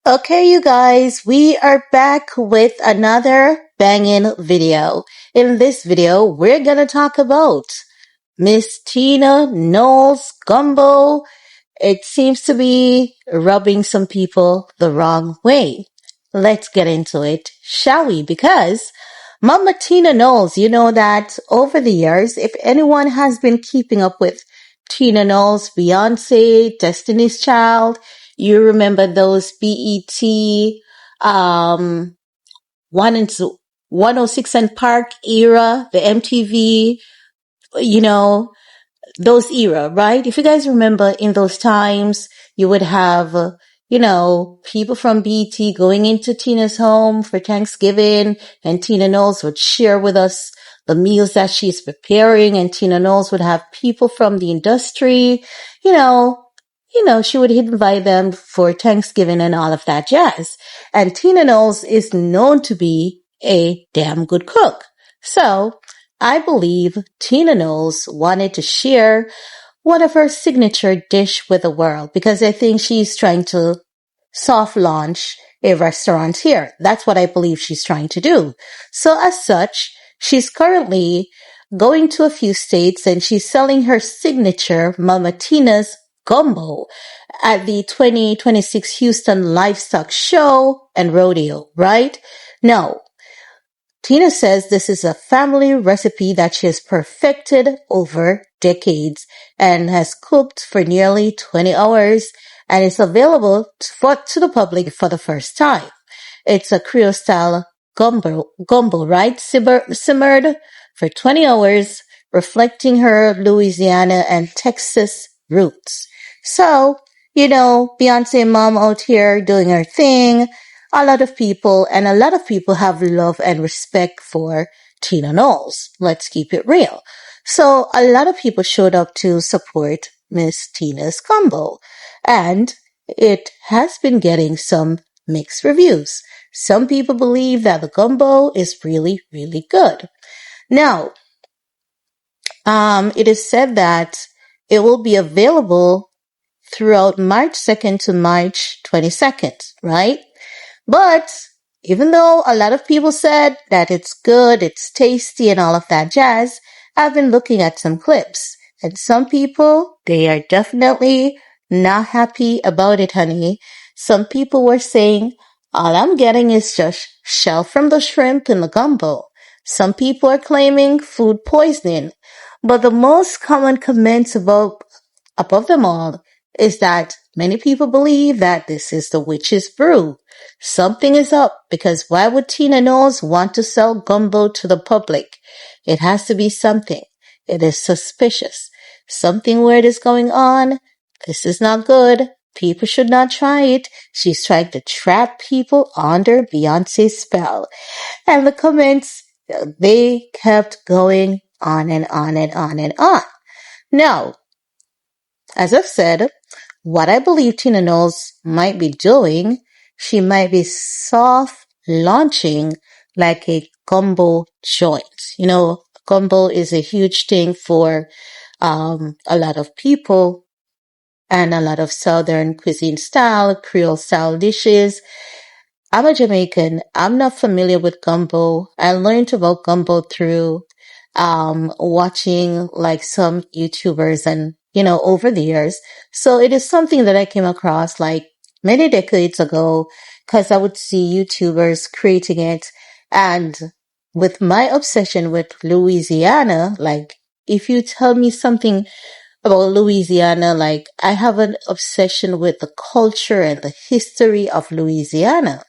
Okay, you guys, we are back with another banging video. In this video, we're gonna talk about Miss Tina Knowles Gumbo. It seems to be rubbing some people the wrong way. Let's get into it, shall we? Because Mama Tina Knowles, you know that over the years, if anyone has been keeping up with Tina Knowles, Beyonce, Destiny's Child, you remember those BET, um, 106 and Park era, the MTV, you know, those era, right? If you guys remember in those times, you would have, people from BT going into Tina's home for Thanksgiving, and Tina Knowles would share with us the meals that she's preparing, and Tina Knowles would have people from the industry, you know, she would invite them for Thanksgiving and all of that jazz. And Tina Knowles is known to be a damn good cook. So, I believe Tina Knowles wanted to share one of her signature dish with the world because I think she's trying to soft launch a restaurant here. That's what I believe she's trying to do. So as such, she's currently going to a few states and she's selling her signature Mama Tina's Gumbo at the 2026 Houston Livestock Show and Rodeo, right? Now, Tina says this is a family recipe that she has perfected over decades and has cooked for nearly 20 hours and is available to the public for the first time. It's a Creole style gumbo, right? Simmered for 20 hours, reflecting her Louisiana and Texas roots. So, Beyonce mom out here doing her thing. A lot of people have love and respect for Tina Knowles. Let's keep it real. So a lot of people showed up to support Miss Tina's combo, and it has been getting some mixed reviews. Some people believe that the gumbo is really, really good. Now, it is said that it will be available throughout March 2nd to March 22nd, right? But even though a lot of people said that it's good, it's tasty and all of that jazz, I've been looking at some clips. And some people, they are definitely not happy about it, honey. Some people were saying, all I'm getting is just shell from the shrimp in the gumbo. Some people are claiming food poisoning. But the most common comments above them all is that many people believe that this is the witch's brew. Something is up because why would Tina Knowles want to sell gumbo to the public? It has to be something. It is suspicious. Something weird is going on. This is not good. People should not try it. She's trying to trap people under Beyonce's spell. And the comments, they kept going on and on and on and on. Now, as I've said, what I believe Tina Knowles might be doing, she might be soft launching like a gumbo joint. Gumbo is a huge thing for a lot of people and a lot of Southern cuisine style, Creole style dishes. I'm a Jamaican. I'm not familiar with gumbo. I learned about gumbo through watching like some YouTubers and, over the years. So it is something that I came across like many decades ago because I would see YouTubers creating it. And with my obsession with Louisiana, like if you tell me something about Louisiana, like I have an obsession with the culture and the history of Louisiana.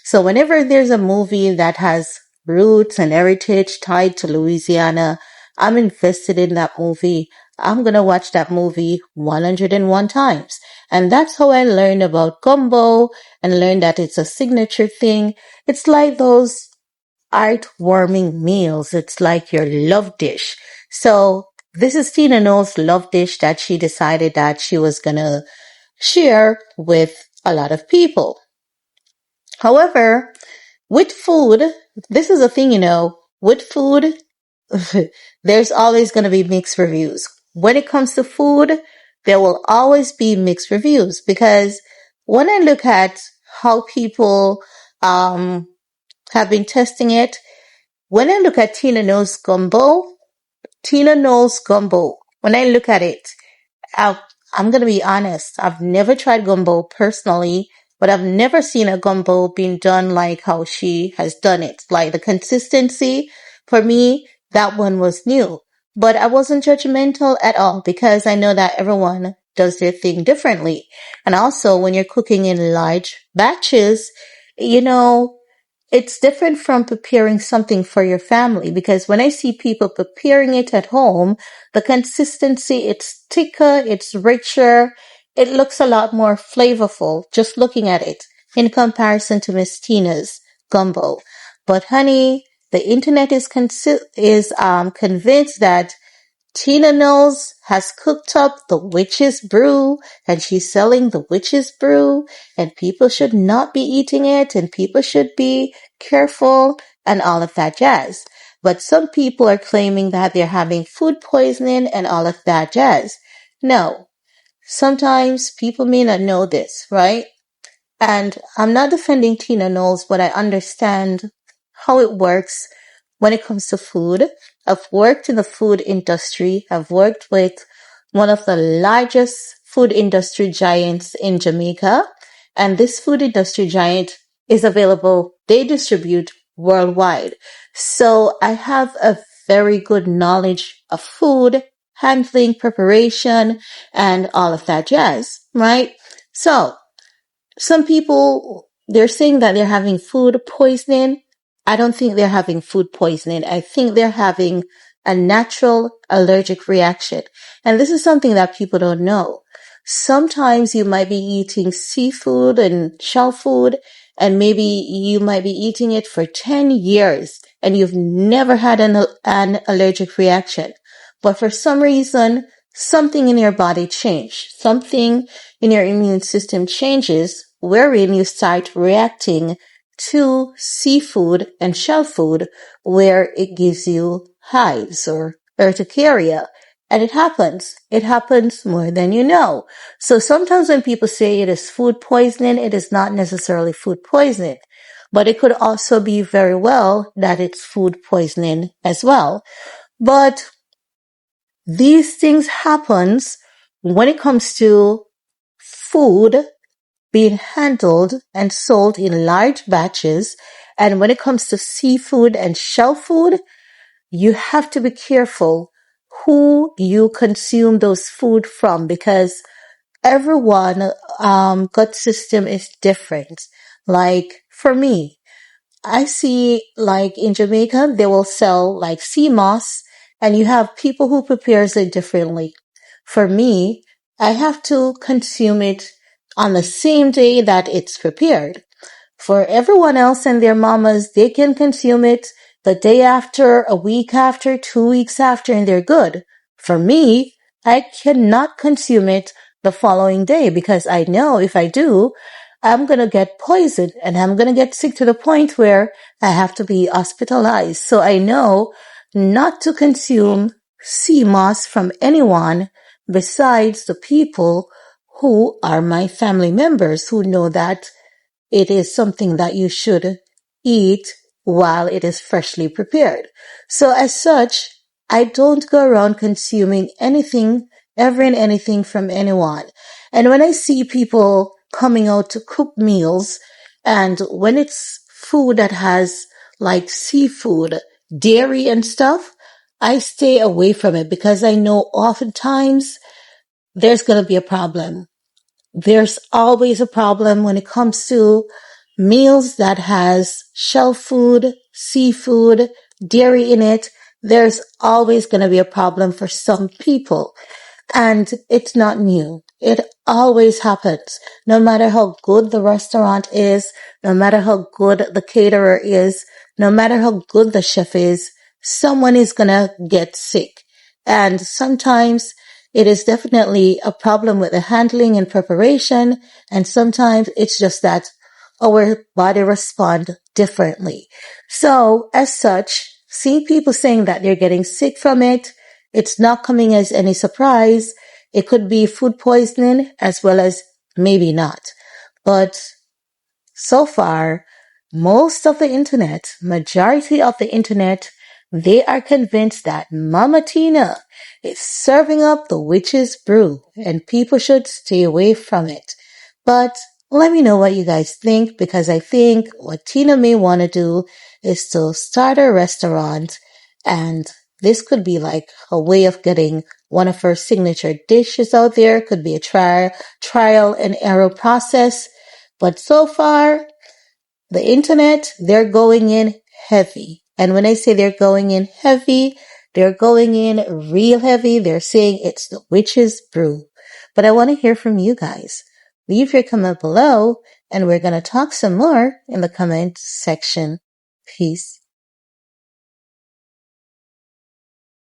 So whenever there's a movie that has roots and heritage tied to Louisiana, I'm invested in that movie. I'm going to watch that movie 101 times. And that's how I learned about gumbo and learned that it's a signature thing. It's like those heartwarming meals. It's like your love dish. So this is Tina Knowles' love dish that she decided that she was going to share with a lot of people. However, with food, this is a thing, with food, there's always going to be mixed reviews. When it comes to food, there will always be mixed reviews because when I look at how people have been testing it. When I look at Tina Knowles Gumbo, when I look at it, I, I'm going to be honest. I've never tried gumbo personally, but I've never seen a gumbo being done like how she has done it. Like the consistency, for me, that one was new. But I wasn't judgmental at all because I know that everyone does their thing differently. And also, when you're cooking in large batches, you know, it's different from preparing something for your family because when I see people preparing it at home, the consistency, it's thicker, it's richer, it looks a lot more flavorful just looking at it in comparison to Miss Tina's gumbo. But honey, the internet is convinced that Tina Knowles has cooked up the witch's brew and she's selling the witch's brew and people should not be eating it and people should be careful and all of that jazz. But some people are claiming that they're having food poisoning and all of that jazz. No, sometimes people may not know this, right? And I'm not defending Tina Knowles, but I understand how it works when it comes to food. I've worked in the food industry. I've worked with one of the largest food industry giants in Jamaica. And this food industry giant is available. They distribute worldwide. So I have a very good knowledge of food, handling, preparation, and all of that jazz, right? So some people, they're saying that they're having food poisoning. I don't think they're having food poisoning. I think they're having a natural allergic reaction. And this is something that people don't know. Sometimes you might be eating seafood and shell food, and maybe you might be eating it for 10 years and you've never had an allergic reaction. But for some reason, something in your body changed. Something in your immune system changes wherein you start reacting to seafood and shell food where it gives you hives or urticaria. And it happens. It happens more than you know. So sometimes when people say it is food poisoning, it is not necessarily food poisoning. But it could also be very well that it's food poisoning as well. But these things happens when it comes to food being handled and sold in large batches. And when it comes to seafood and shell food, you have to be careful who you consume those food from because everyone gut system is different. Like for me, I see like in Jamaica, they will sell like sea moss and you have people who prepares it differently. For me, I have to consume it on the same day that it's prepared. For everyone else and their mamas, they can consume it the day after, a week after, 2 weeks after, and they're good. For me, I cannot consume it the following day because I know if I do, I'm going to get poisoned and I'm going to get sick to the point where I have to be hospitalized. So I know not to consume sea moss from anyone besides the people who are my family members who know that it is something that you should eat while it is freshly prepared. So as such, I don't go around consuming anything, ever and anything from anyone. And when I see people coming out to cook meals and when it's food that has like seafood, dairy and stuff, I stay away from it because I know oftentimes there's going to be a problem. There's always a problem when it comes to meals that has shell food, seafood, dairy in it. There's always going to be a problem for some people. And it's not new. It always happens. No matter how good the restaurant is, no matter how good the caterer is, no matter how good the chef is, someone is going to get sick. And sometimes it is definitely a problem with the handling and preparation. And sometimes it's just that our body respond differently. So as such, seeing people saying that they're getting sick from it, it's not coming as any surprise. It could be food poisoning as well as maybe not. But So far, most of the internet, majority of the internet, they are convinced that Mama Tina is serving up the witch's brew and people should stay away from it. But let me know what you guys think, because I think what Tina may want to do is to start a restaurant, and this could be like a way of getting one of her signature dishes out there. Could be a trial and error process. But so far, the internet, they're going in heavy. And when I say they're going in heavy, they're going in real heavy. They're saying it's the witch's brew. But I want to hear from you guys. Leave your comment below, and we're going to talk some more in the comment section. Peace.